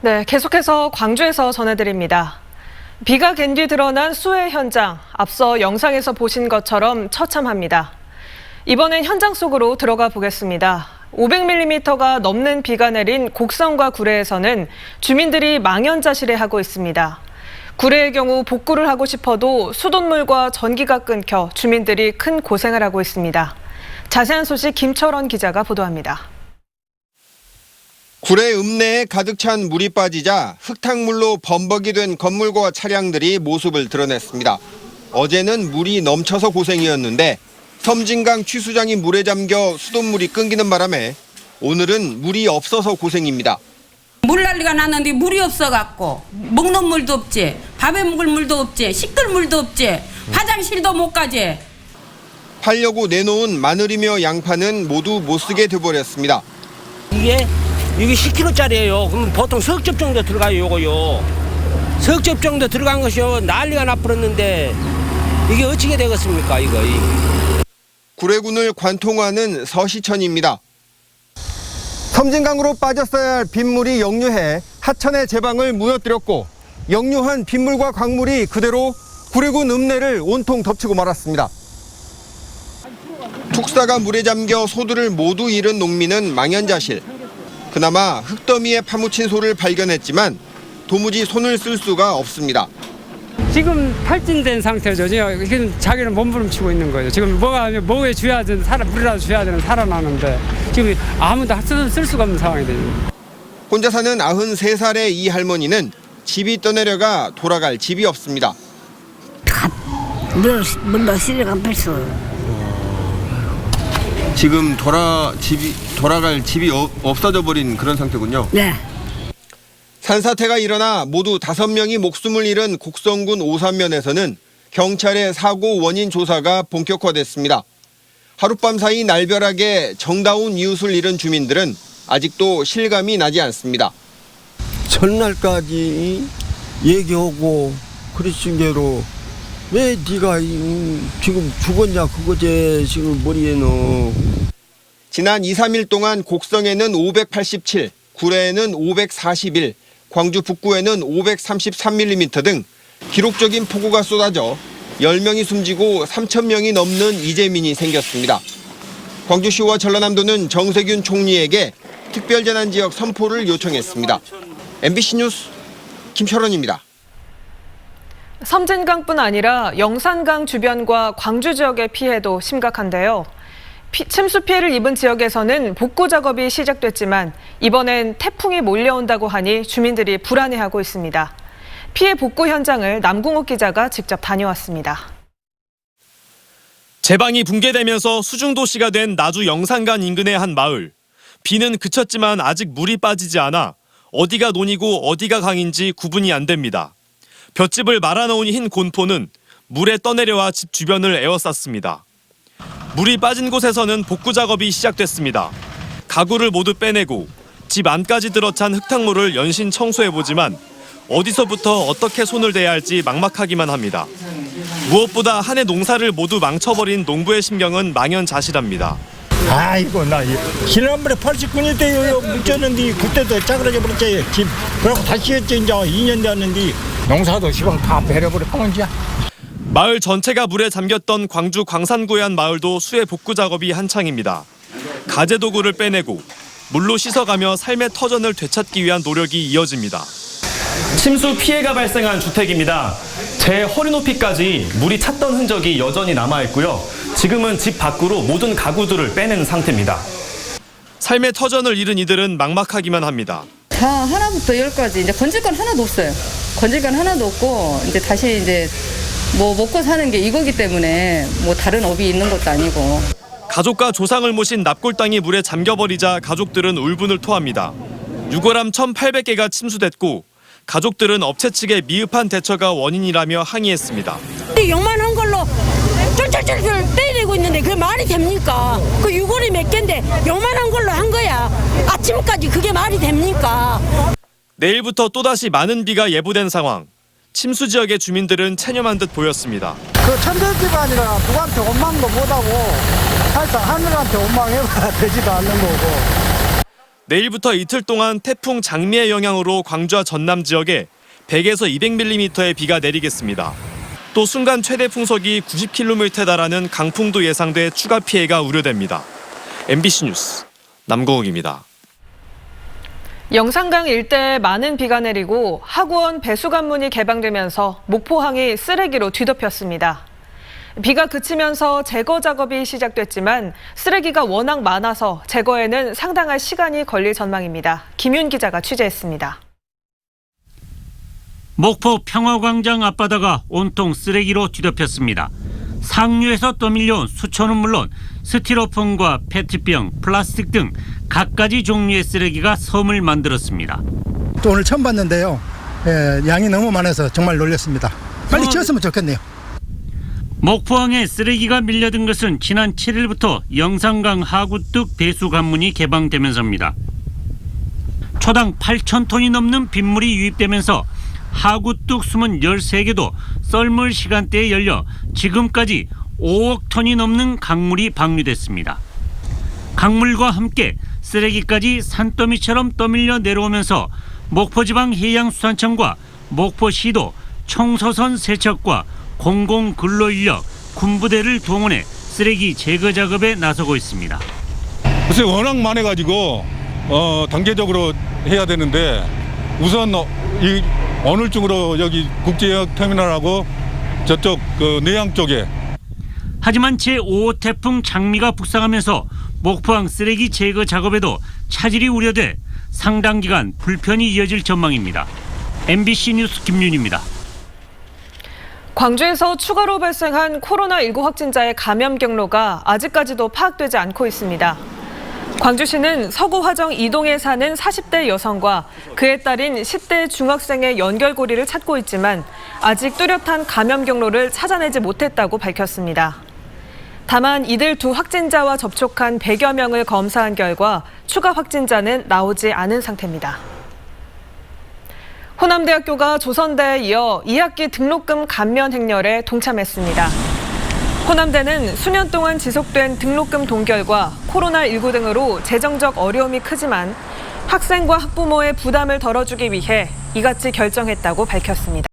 네, 계속해서 광주에서 전해드립니다. 비가 갠 뒤 드러난 수해 현장, 앞서 영상에서 보신 것처럼 처참합니다. 이번엔 현장 속으로 들어가 보겠습니다. 500mm가 넘는 비가 내린 곡성과 구례에서는 주민들이 망연자실해하고 있습니다. 구례의 경우 복구를 하고 싶어도 수돗물과 전기가 끊겨 주민들이 큰 고생을 하고 있습니다. 자세한 소식 김철원 기자가 보도합니다. 구례 읍내에 가득 찬 물이 빠지자 흙탕물로 범벅이 된 건물과 차량들이 모습을 드러냈습니다. 어제는 물이 넘쳐서 고생이었는데 섬진강 취수장이 물에 잠겨 수돗물이 끊기는 바람에 오늘은 물이 없어서 고생입니다. 물 난리가 났는데 물이 없어갖고 먹는 물도 없지, 밥에 먹을 물도 없지, 식들 물도 없지, 화장실도 못 가지. 팔려고 내놓은 마늘이며 양파는 모두 못 쓰게 돼버렸습니다. 이게 10kg짜리예요. 그럼 보통 석접 정도 들어가요, 요거요. 석접 정도 들어간 것이요. 난리가 나버렸는데 이게 어찌게 되겠습니까, 이거. 구례군을 관통하는 서시천입니다. 섬진강으로 빠졌어야 할 빗물이 역류해 하천의 제방을 무너뜨렸고 역류한 빗물과 강물이 그대로 구례군 읍내를 온통 덮치고 말았습니다. 축사가 물에 잠겨 소들을 모두 잃은 농민은 망연자실. 그나마 흙더미에 파묻힌 소를 발견했지만 도무지 손을 쓸 수가 없습니다. 지금 탈진된 상태죠. 지금 자기는 몸부림치고 있는 거예요. 지금 뭐에 줘야 되는 물이라도 줘야 되는 살아나는데 지금 아무도 쓸 수가 없는 상황이 됩니다. 혼자 사는 93살의 이 할머니는 집이 떠내려가 돌아갈 집이 없습니다. 물로 시래가 뺐어요. 지금 돌아갈 집이 없어져 버린 그런 상태군요. 네. 산사태가 일어나 모두 5명이 목숨을 잃은 곡성군 오산면에서는 경찰의 사고 원인 조사가 본격화됐습니다. 하룻밤 사이 날벼락에 정다운 이웃을 잃은 주민들은 아직도 실감이 나지 않습니다. 전날까지 얘기하고 그랬은 게로 왜 네가 지금 죽었냐 그거지 지금 머리에 넣어. 지난 2, 3일 동안 곡성에는 587, 구례에는 541, 광주 북구에는 533mm 등 기록적인 폭우가 쏟아져 10명이 숨지고 3,000명이 넘는 이재민이 생겼습니다. 광주시와 전라남도는 정세균 총리에게 특별재난지역 선포를 요청했습니다. MBC 뉴스 김철원입니다. 섬진강뿐 아니라 영산강 주변과 광주 지역의 피해도 심각한데요. 침수 피해를 입은 지역에서는 복구 작업이 시작됐지만 이번엔 태풍이 몰려온다고 하니 주민들이 불안해하고 있습니다. 피해 복구 현장을 남궁옥 기자가 직접 다녀왔습니다. 제방이 붕괴되면서 수중도시가 된 나주 영산간 인근의 한 마을. 비는 그쳤지만 아직 물이 빠지지 않아 어디가 논이고 어디가 강인지 구분이 안 됩니다. 볏짚을 말아놓은 흰 곤포는 물에 떠내려와 집 주변을 에워쌌습니다. 물이 빠진 곳에서는 복구 작업이 시작됐습니다. 가구를 모두 빼내고 집 안까지 들어찬 흙탕물을 연신 청소해보지만 어디서부터 어떻게 손을 대야 할지 막막하기만 합니다. 무엇보다 한 해 농사를 모두 망쳐버린 농부의 심경은 망연자실합니다. 아이고 나 지난번에 89년 때 묻혔는데 그때도 짜그러져 버렸지 집. 그러고 다시 했지 이제 2년 됐는데 농사도 시방 다 베려버렸고 이제. 마을 전체가 물에 잠겼던 광주 광산구의 한 마을도 수해 복구 작업이 한창입니다. 가재 도구를 빼내고 물로 씻어가며 삶의 터전을 되찾기 위한 노력이 이어집니다. 침수 피해가 발생한 주택입니다. 제 허리 높이까지 물이 찼던 흔적이 여전히 남아있고요. 지금은 집 밖으로 모든 가구들을 빼낸 상태입니다. 삶의 터전을 잃은 이들은 막막하기만 합니다. 다 하나부터 10까지 이제 건질 건 하나도 없어요. 건질 건 하나도 없고 이제 다시 이제 뭐 먹고 사는 게 이거기 때문에 뭐 다른 업이 있는 것도 아니고. 가족과 조상을 모신 납골당이 물에 잠겨버리자 가족들은 울분을 토합니다. 유골함 1,800개가 침수됐고 가족들은 업체 측의 미흡한 대처가 원인이라며 항의했습니다. 요만한 걸로 쫄쫄쫄쫄 때리고 있는데 그게 말이 됩니까? 그 유골이 몇 개인데 요만한 걸로 한 거야. 아침까지 그게 말이 됩니까? 내일부터 또다시 많은 비가 예보된 상황. 침수 지역의 주민들은 체념한 듯 보였습니다. 그 천대지가 아니라 누구한테 원망도 못하고 살짝 하늘한테 원망해봐야 되지도 않는 거고. 내일부터 이틀 동안 태풍 장미의 영향으로 광주와 전남 지역에 100에서 200mm의 비가 내리겠습니다. 또 순간 최대 풍속이 90km에 달하는 강풍도 예상돼 추가 피해가 우려됩니다. MBC 뉴스 남궁욱입니다. 영산강 일대에 많은 비가 내리고 하구원 배수관문이 개방되면서 목포항이 쓰레기로 뒤덮였습니다. 비가 그치면서 제거 작업이 시작됐지만 쓰레기가 워낙 많아서 제거에는 상당한 시간이 걸릴 전망입니다. 김윤 기자가 취재했습니다. 목포 평화광장 앞바다가 온통 쓰레기로 뒤덮였습니다. 상류에서 떠밀려온 수초는 물론 스티로폼과 페트병, 플라스틱 등 갖가지 종류의 쓰레기가 섬을 만들었습니다. 또 오늘 처음 봤는데요. 양이 너무 많아서 정말 놀랐습니다. 빨리 지었으면 좋겠네요. 목포항에 쓰레기가 밀려든 것은 지난 7일부터 영산강 하구뚝 배수관문이 개방되면서입니다. 초당 8,000톤이 넘는 빗물이 유입되면서 하구뚝 숨은 13개도 썰물 시간대에 열려 지금까지 5억 톤이 넘는 강물이 방류됐습니다. 강물과 함께 쓰레기까지 산더미처럼 떠밀려 내려오면서 목포지방해양수산청과 목포시도 청소선 세척과 공공근로인력, 군부대를 동원해 쓰레기 제거 작업에 나서고 있습니다. 글쎄 워낙 많아가지고 단계적으로 해야 되는데 우선 이 어느 쪽으로 여기 국제터미널하고 저쪽 내양 쪽에. 하지만 제5호 태풍 장미가 북상하면서 목포항 쓰레기 제거 작업에도 차질이 우려돼 상당 기간 불편이 이어질 전망입니다. MBC 뉴스 김윤입니다. 광주에서 추가로 발생한 코로나19 확진자의 감염 경로가 아직까지도 파악되지 않고 있습니다. 광주시는 서구 화정 이동에 사는 40대 여성과 그의 딸인 10대 중학생의 연결고리를 찾고 있지만 아직 뚜렷한 감염 경로를 찾아내지 못했다고 밝혔습니다. 다만 이들 두 확진자와 접촉한 100여 명을 검사한 결과 추가 확진자는 나오지 않은 상태입니다. 호남대학교가 조선대에 이어 2학기 등록금 감면 행렬에 동참했습니다. 호남대는 수년 동안 지속된 등록금 동결과 코로나19 등으로 재정적 어려움이 크지만 학생과 학부모의 부담을 덜어주기 위해 이같이 결정했다고 밝혔습니다.